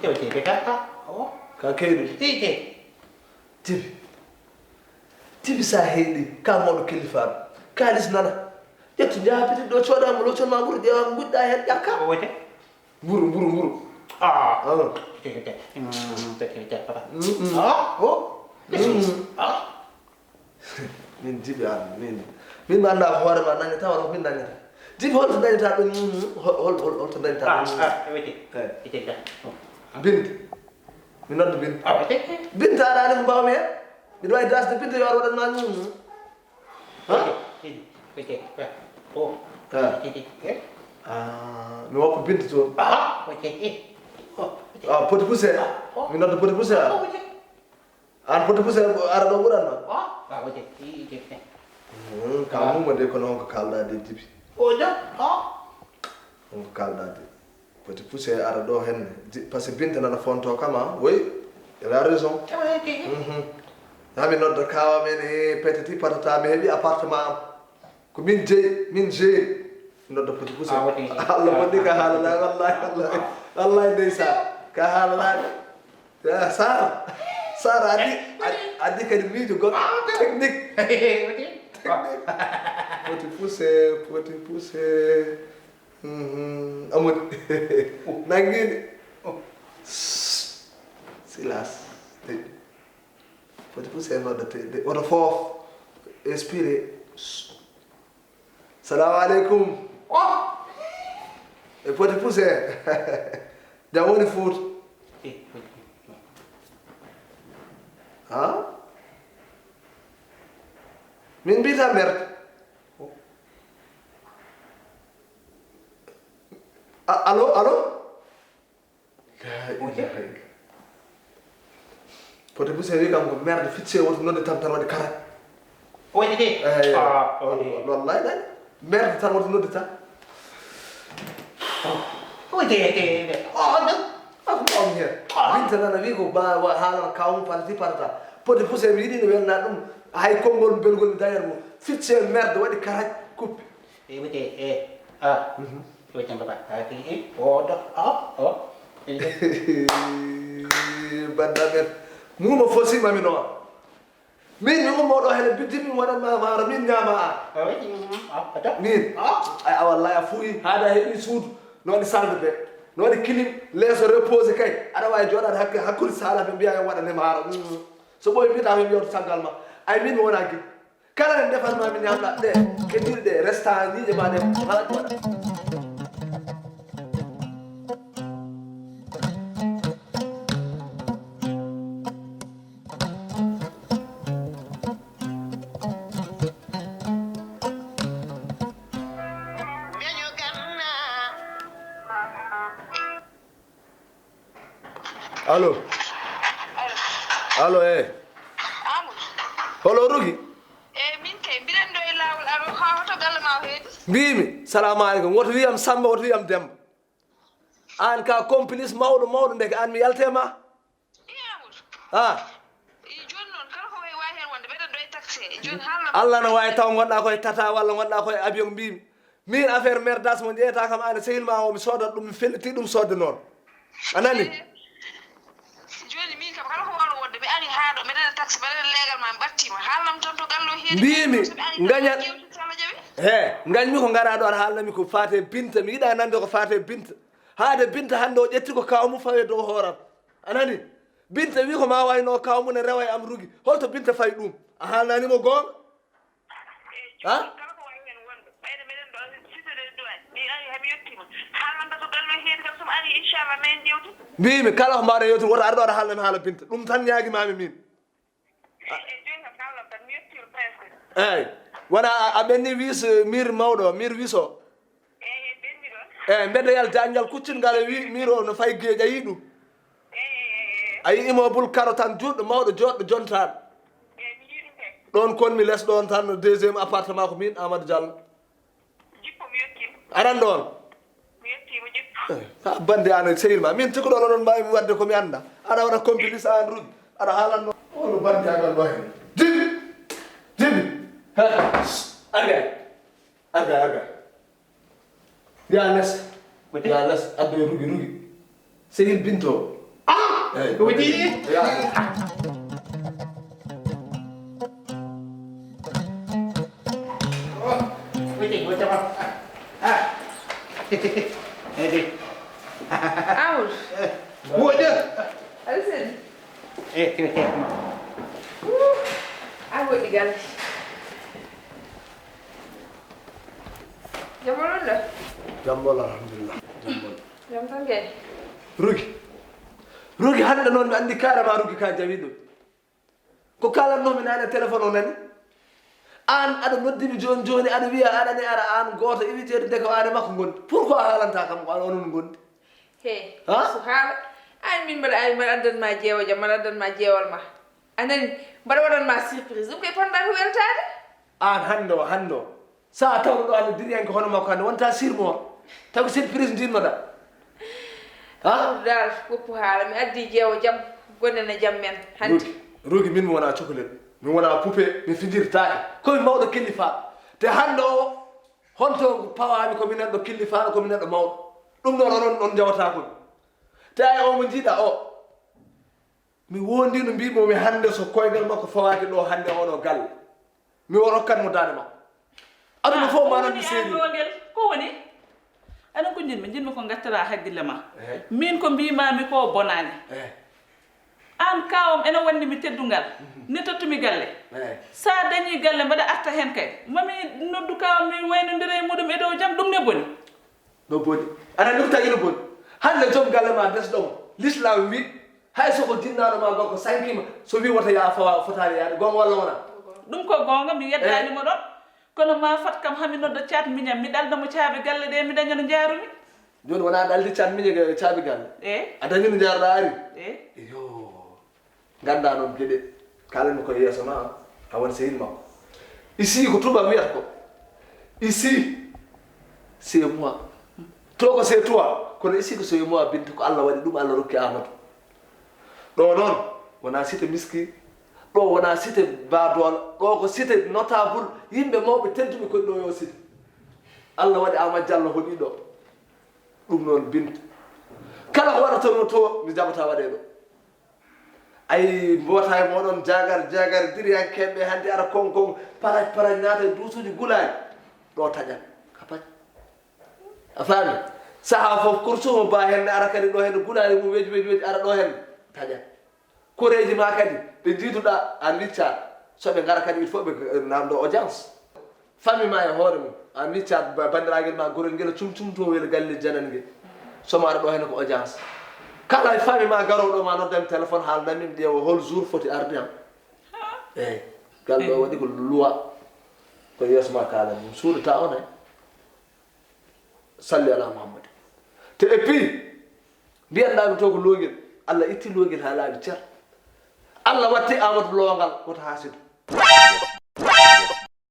Oke, Kakeidu. Tibi sa heedi ka moɗo kilifa kalis nana ƴettu jaabiti ɗo coɗama locol ma ɓuuri ƴewa guɗɗa hen ƴakka mburu min jibi an min mi anda ko hoorema dañata walla ko min dañata jibi holto dañata ɗum holto dañata binte mi nodda binte binte aɗani ko mbawmi hen mbiɗa wawi dasde binte yo ar waɗanma mi woppa binte toon poti poussé mi nodda poti poussé an poti poussé ara ɗo ɓuuranma ka muma de ko noon ko kalɗa de jibi on ko kalɗa de poti poussé ara ɗo henne par ce que binte nana fonto kam a oui elle a raison hami nodda kawa men peut-être patata mi heeɓi appartement am ko min jeeyi nodda poti poussé allah moƴƴi ka haalana wallahi ndeysan ka haalanaɓe sara addi kadi miijo goɗɗo technique poti poussé amude nanguide silence poti poussé noddate oto foof inspiré salamu aleykum e poti poussé jam woni Fouta min mbiyata merde allo poti poussé wi kam ko merde ficce woto nodde tan waɗi karat wallahi ɗani merde tan woto nodde tan ako ɓawmi hen binte nana wi ko haalana kawmum patati patata poti poussé mi yiɗino welna ɗum hay konngol belgol mi dañat mo ficce merde waɗi karat kuppi baddamen muma fosima mi noon min mi ummoɗo hene biddi min waɗanma maaro min ñama an min a wallahi a fuuyi haada heeɓi suudu no waɗi salde ɓe no waɗi kilim leeso reposé kay aɗa wawi joɗade hakkude salaɓe mbiya en waɗane maaro so ɓoyi mbiyata min yewto caggal ma ay min mi wona guiɗo kala ne defanma min ñamɗa ɗe keddiɗe ɗe resta ñiiƴe ma ɗe hala ɗi waɗa allo holo Rougui min kay mbiɗen ɗo e lawol aɗo ha hoto galle ma o heedi mbimi salamu aleykum woto wiyam Samba woto wiyam Demba an ka complice mawɗo ndeke an mi yaltema joni noon kala ko wawi hen wonde mbeɗen ɗo e taxi joni haalna Allah no wawi taw gonɗa koye tata walla gonɗa koye avion mbimi min affaire merdas mo jeeyata kam an sehil ma o mi sodat ɗum mi felliti ɗum sodde noon anani joni min kam kala ko wawno wonde mi ari ha ɗo mbeɗen e taxi mbeɗen leegal ma mi ɓattima haalnam toon to gallo heedi mbimi gañat gañmi ko gara ɗo aɗa haalnami ko fate Binta mi yiɗa nande ko fate Binta haade Binta hande o ƴetti ko kawmu fawe dow hooram anani Binta wi ko ma wayno kawmu ne rewa e am Rougui holto Binta fayi ɗum a haalnanimo gonga mbimi kala ko mbawɗa yewtude woto arɗo aɗa haalnami haala Binta ɗum tan ñaguimami min eyyi wona a ɓenni wis mir mawɗo mir wiso eyyi mbeddeyal dañgal kuccingal e mir o no fayi gueeƴi a yi ɗum a yi immeuble karo tan juɗɗo mawɗo joɗɗo jontaɗo ɗon konmi less ɗon tan deuxiéme appartement ko min Amadou Diallo aran ɗon ha bande an sehil ma min tiko ɗon oɗon mbawi wadde komi anda aɗa waɗa complice an Rougui aɗa haalanno ono bande agal ɗo hen jibi aga ya les addo Rougui sehil Binto Wadi. Wadi, macam apa? Ini. Awul. Buat dia. Alisen. Kira. Awul digal. Jamono la. Jambol alhamdulillah. Jambol. Jam tan ge. Rugi hande noon mi andi karama rugi ka jawiɗo ko kalannomi nane téléphone o nani an aɗa noddimi joni aɗa wiya aɗani ara an goto iwitede de ko ane makko gondi pourquoi haalanta kam ko an onon gondi He. Ha? So haala. Ay min mbaɗa ay mbaɗa addan ma jeewo jam mbaɗa addan ma jeewal ma. Anani mbaɗa waɗan ma surprise. Ɗum koye ponɗa ko weltade. an hande o sa tawno ɗo hande diriyanke hono makko hande wonta sirmo o taw ko surprise jinnoɗa ha Dal woppu haala mi addi jeewo jam gonene jam men hande. rugi min mi wona cohlel mi wona poupé mi fijirtake komi mawɗo killifa te hande o honto pawami komi neɗɗo killifaɗo komi neɗɗo mawɗo ɗum ɗon onon on jawata komi te ay o mo jiiɗa o mi wondino mbimomi hande so koygal makko fawaki ɗo hande oɗo galle mi rokkat mo dande makko aduna fof manande seedi ko woni aɗa ko jinmi ko gattata hakkille ma min ko mbimami ko bonani an kawam ene wandi mi teddungal ne tottumi galle sa dañi galle mbaɗa arta hen kay mami noddu kawam mi waynodira e muɗum e dow jam ɗum ne boni no boni aɗa ɗum tagi no boni hande joom galle ma desɗomo l'islam wi hay soko jinnaɗo ma gorko sankima so wi wota ya fawa fotani yaade gonga walla wona ɗum ko gonga mi yeddanimo ɗon kono ma fat kam hami nodda caat miñam mi ɗaldamo caabi galle ɗe mi dañono jaarumi joni wona ɗaldi cat miñe caabi galle a dañino jaaroɗa ari yo ganda noon gueɗe kalanmi koye yeeso ma a woni sehil makko ici ko tuba wiyata ko ici c'est moi to ko c'est toi kono ici ko c'est moi binta ko Allah waɗi ɗum Allah rokki Amadou ɗo noon wona cité miski ɗo wona cité badola ɗo ko cité notable yimɓe mawɓe tedduɓe koye ɗo yo cité Allah waɗi Amadou Diallo hoɗi ɗo ɗum noon binta kala ko waɗatono to mi jaɓata waɗe ɗo ay mbota e moɗon jagar diriyankeɓe hande ara konkon paraj naata e duusuji gulaji ɗo taƴat kapaj a faami saaha fof kursumo ba henne ara kadi ɗo henne gulali mum weji ara ɗo henne taƴat koreji ma kadi ɓe jiiduɗa an wicca soɓe gara kadi il faut ɓe namdo audience famille ma e hoore mum an wicca bandiraguel ma gorel guel cumcumto wele galle janan guel somo ara ɗo henne ko audience kala e famille ma garoɗo ma noddami téléphone haaldanimi ƴeewa hol jour foti arde am eyyi gal ɗo waɗi ko loi ko yeeso ma kalan mum suudata on e salli ala mouhammadi te et puis mbiyanɗami to ko loguel Allah itti loguel ha laaɓi ceer Allah watti Amadou longal woto hasidu